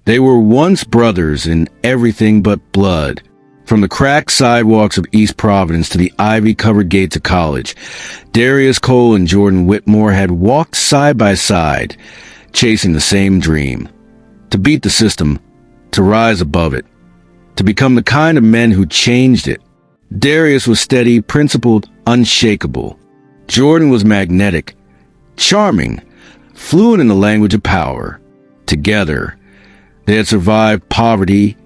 They were once brothers in everything but blood. From the cracked sidewalks of East Providence to the ivy-covered gates of college, Darius Cole and Jordan Whitmore had walked side by side, chasing the same dream. To beat the system, to rise above it, to become the kind of men who changed it. Darius was steady, principled, unshakable. Jordan was magnetic, charming, fluent in the language of power. Together, they had survived poverty,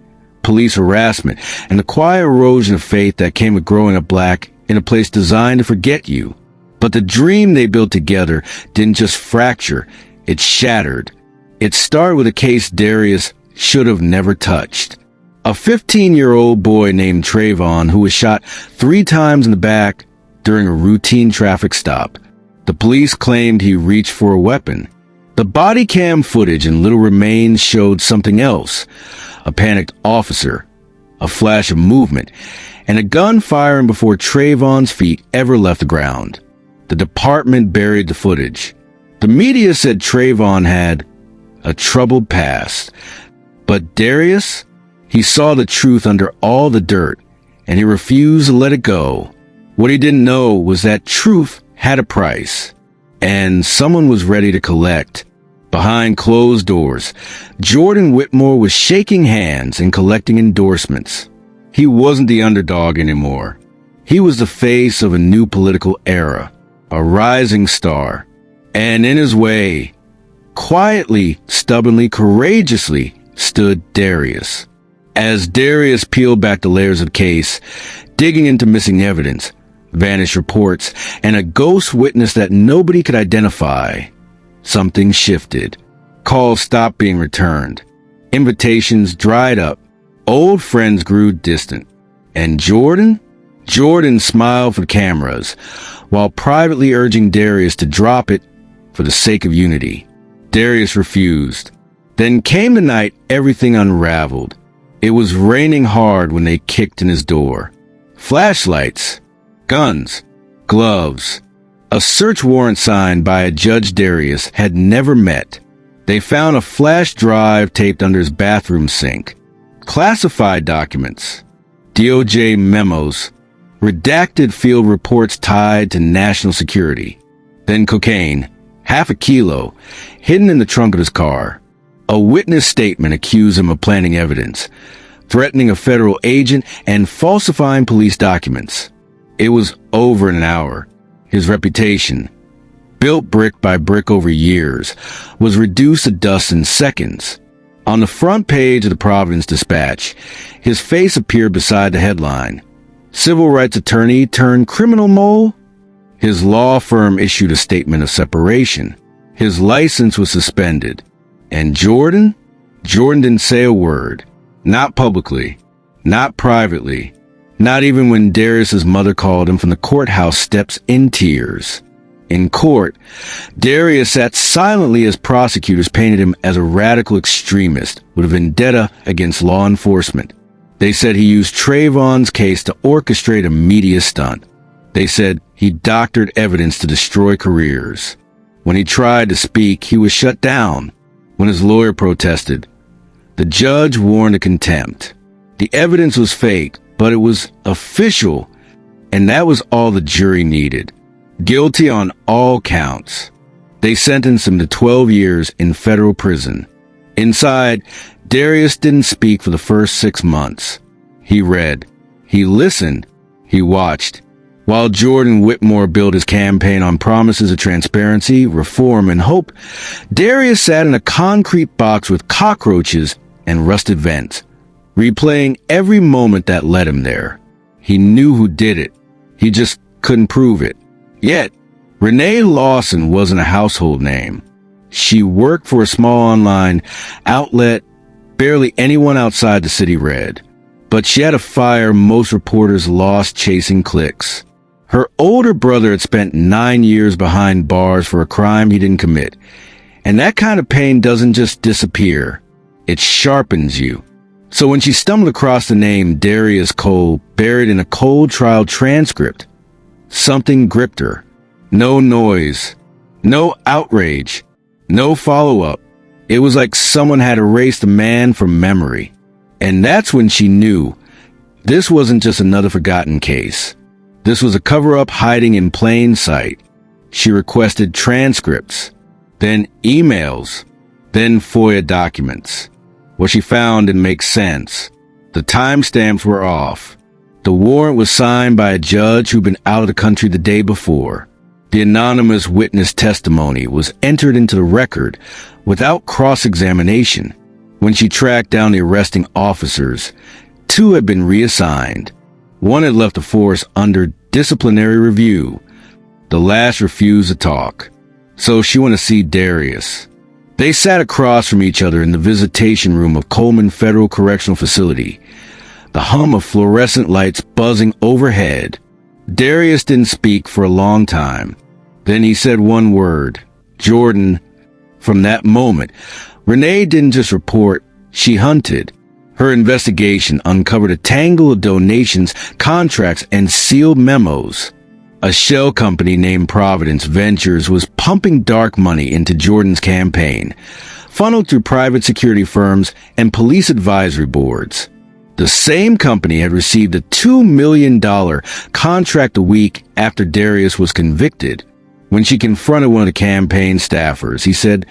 police harassment, and the quiet erosion of faith that came with growing up black in a place designed to forget you. But the dream they built together didn't just fracture, it shattered. It started with a case Darius should have never touched. A 15-year-old boy named Trayvon who was shot 3 times in the back during a routine traffic stop. The police claimed he reached for a weapon. The body cam footage and little remains showed something else. A panicked officer, a flash of movement, and a gun firing before Trayvon's feet ever left the ground. The department buried the footage. The media said Trayvon had a troubled past. But Darius, he saw the truth under all the dirt, and he refused to let it go. What he didn't know was that truth had a price, and someone was ready to collect. Behind closed doors, Jordan Whitmore was shaking hands and collecting endorsements. He wasn't the underdog anymore. He was the face of a new political era, a rising star. And in his way, quietly, stubbornly, courageously, stood Darius. As Darius peeled back the layers of the case, digging into missing evidence, vanished reports, and a ghost witness that nobody could identify, something shifted. Calls stopped being returned. Invitations dried up. Old friends grew distant. And Jordan smiled for the cameras, while privately urging Darius to drop it for the sake of unity. Darius refused. Then came the night everything unraveled. It was raining hard when they kicked in his door. Flashlights, guns, gloves. A search warrant signed by a Judge Darius had never met. They found a flash drive taped under his bathroom sink. Classified documents, DOJ memos, redacted field reports tied to national security. Then cocaine, 1/2 kilo, hidden in the trunk of his car. A witness statement accused him of planting evidence, threatening a federal agent, and falsifying police documents. It was over in an hour. His reputation, built brick by brick over years, was reduced to dust in seconds. On the front page of the Providence Dispatch, his face appeared beside the headline, "Civil rights attorney turned criminal mole?" His law firm issued a statement of separation. His license was suspended. And Jordan didn't say a word. Not publicly, not privately, not even when Darius's mother called him from the courthouse steps in tears. In court, Darius sat silently as prosecutors painted him as a radical extremist with a vendetta against law enforcement. They said he used Trayvon's case to orchestrate a media stunt. They said he doctored evidence to destroy careers. When he tried to speak, he was shut down. When his lawyer protested, the judge warned of contempt. The evidence was fake, but it was official, and that was all the jury needed. Guilty on all counts. They sentenced him to 12 years in federal prison. Inside, Darius didn't speak for the first 6 months. He read, he listened, he watched. While Jordan Whitmore built his campaign on promises of transparency, reform, and hope, Darius sat in a concrete box with cockroaches and rusted vents, replaying every moment that led him there. He knew who did it. He just couldn't prove it. Yet, Renee Lawson wasn't a household name. She worked for a small online outlet barely anyone outside the city read. But she had a fire most reporters lost chasing clicks. Her older brother had spent 9 years behind bars for a crime he didn't commit. And that kind of pain doesn't just disappear. It sharpens you. So when she stumbled across the name Darius Cole buried in a cold trial transcript, something gripped her. No noise, no outrage, no follow-up. It was like someone had erased the man from memory. And that's when she knew this wasn't just another forgotten case. This was a cover-up hiding in plain sight. She requested transcripts, then emails, then FOIA documents. What she found didn't make sense. The timestamps were off. The warrant was signed by a judge who'd been out of the country the day before. The anonymous witness testimony was entered into the record without cross-examination. When she tracked down the arresting officers, 2 had been reassigned. 1 had left the force under disciplinary review. The last refused to talk. So she went to see Darius. They sat across from each other in the visitation room of Coleman Federal Correctional Facility, the hum of fluorescent lights buzzing overhead. Darius didn't speak for a long time. Then he said one word, Jordan. From that moment, Renee didn't just report, she hunted. Her investigation uncovered a tangle of donations, contracts, and sealed memos. A shell company named Providence Ventures was pumping dark money into Jordan's campaign, funneled through private security firms and police advisory boards. The same company had received a $2 million contract a week after Darius was convicted. When she confronted one of the campaign staffers, he said,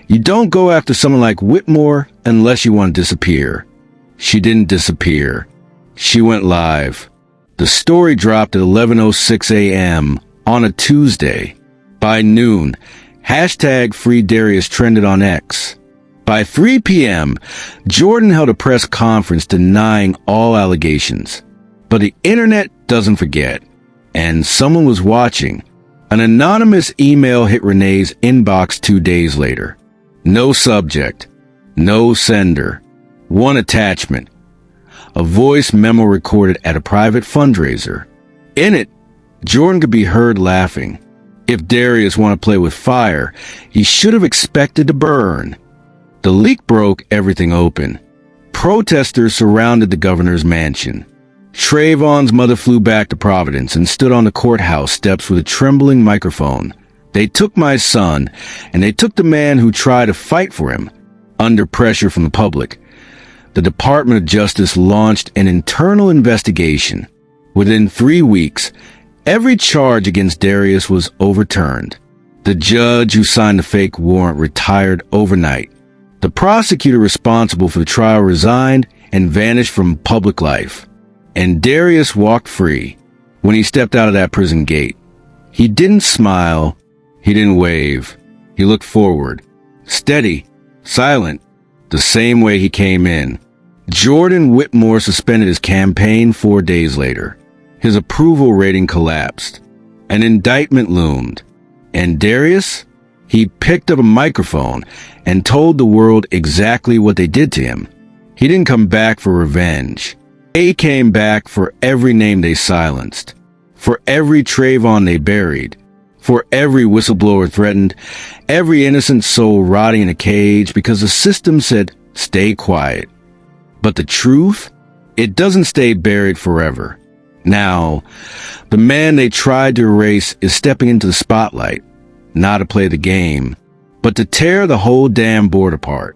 "You don't go after someone like Whitmore unless you want to disappear." She didn't disappear. She went live. The story dropped at 11:06 a.m. on a Tuesday. By noon, #FreeDarius trended on X. By 3 p.m., Jordan held a press conference denying all allegations. But the internet doesn't forget. And someone was watching. An anonymous email hit Renee's inbox 2 days later. No subject. No sender. One attachment. A voice memo recorded at a private fundraiser. In it, Jordan could be heard laughing. If Darius wanted to play with fire, he should have expected to burn. The leak broke everything open. Protesters surrounded the governor's mansion. Trayvon's mother flew back to Providence and stood on the courthouse steps with a trembling microphone. They took my son, and they took the man who tried to fight for him. Under pressure from the public, the Department of Justice launched an internal investigation. Within 3 weeks, every charge against Darius was overturned. The judge who signed the fake warrant retired overnight. The prosecutor responsible for the trial resigned and vanished from public life. And Darius walked free. When he stepped out of that prison gate, he didn't smile. He didn't wave. He looked forward. Steady. Silent. The same way he came in. Jordan Whitmore suspended his campaign 4 days later. His approval rating collapsed. An indictment loomed. And Darius? He picked up a microphone and told the world exactly what they did to him. He didn't come back for revenge. He came back for every name they silenced, for every Trayvon they buried, for every whistleblower threatened, every innocent soul rotting in a cage because the system said, stay quiet. But the truth? It doesn't stay buried forever. Now, the man they tried to erase is stepping into the spotlight, not to play the game, but to tear the whole damn board apart.